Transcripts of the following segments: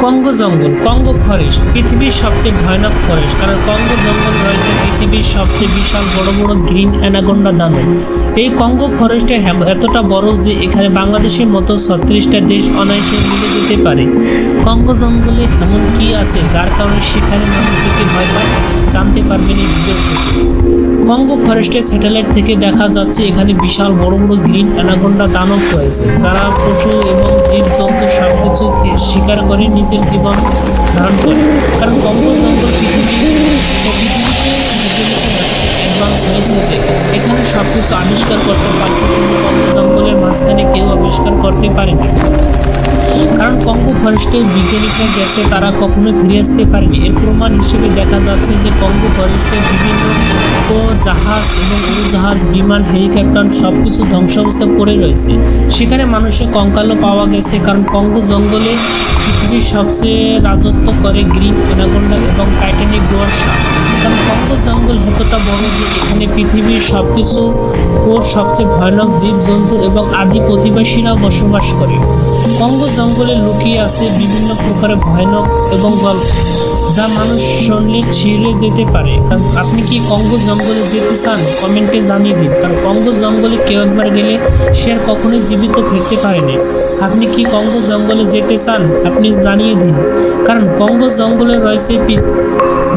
Congo জঙ্গল, Congo forest পৃথিবীর সবচেয়ে ভয়ানক ফরেস্ট, কারণ কঙ্গো জঙ্গল রয়েছে পৃথিবীর সবচেয়ে বিশাল বড় বড় গ্রিন অ্যানাকোন্ডা দানব। এই কঙ্গো ফরেস্টে এতটা বড় যে এখানে বাংলাদেশের মতো 36টা দেশ অনায়াসে মিলে যেতে পারে। কঙ্গো জঙ্গলে এমন কি আছে যার কারণে সেখানে মানুষ যেতে ভয় পায়, জানতে পারবেন এই ভিডিও থেকে। কঙ্গো ফরেস্টের স্যাটেলাইট থেকে দেখা যাচ্ছে এখানে বিশাল বড় বড় গ্রিন অ্যানাকোন্ডা দানব রয়েছে, যারা পশু এবং জীবজন্তু সবকিছু শিকার করে নিজের জীবন ধারণ করে। কারণ কঙ্গো জঙ্গল পৃথিবীতে অ্যাডভান্স হয়েছে যে এখানে সবকিছু আবিষ্কার করতে পারছে, কিন্তু কঙ্গো জঙ্গলের মাঝখানে কেউ আবিষ্কার করতে পারেনি। কারণ কঙ্গো ফরেস্টে বিজ্ঞানীরা গেছে, তারা কখনো ফিরে আসতে পারেনি। এর প্রমাণ হিসেবে দেখা যাচ্ছে যে কঙ্গো ফরেস্টে বিভিন্ন জাহাজ এবং উড়োজাহাজ, বিমান, হেলিকপ্টার সবকিছু ধ্বংসাবস্থা পড়ে রয়েছে। সেখানে মানুষের কঙ্কালও পাওয়া গেছে, কারণ কঙ্গো জঙ্গলে পৃথিবীর সবচেয়ে রাজত্ব করে গ্রিন অ্যানাকোন্ডা এবং টাইটানিক ডোয়ার সাপ। কারণ কঙ্গো জঙ্গল এতটা বড় যে এখানে পৃথিবীর সবকিছু ওর সবচেয়ে ভয়ানক জীবজন্তু এবং আদি প্রতিবাসীরাও বসবাস করে। কঙ্গো জঙ্গলে লুকিয়ে আছে বিভিন্ন প্রকারের ভয়ানক এবং গল্প, যা মানুষ শুনলে ছিঁড়ে যেতে পারে। কারণ আপনি কি কঙ্গো জঙ্গলে যেতে চান? কমেন্টে জানিয়ে দিন। কারণ কঙ্গো জঙ্গলে কেউ একবার গেলে সে আর কখনোই জীবিত ফিরতে পারেনি। আপনি কি কঙ্গো জঙ্গলে যেতে চান? আপনি জানিয়ে দিন। কারণ কঙ্গো জঙ্গলে রয়েছে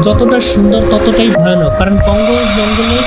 যতটা সুন্দর ততটাই ভয়ানক। কারণ কঙ্গো জঙ্গলে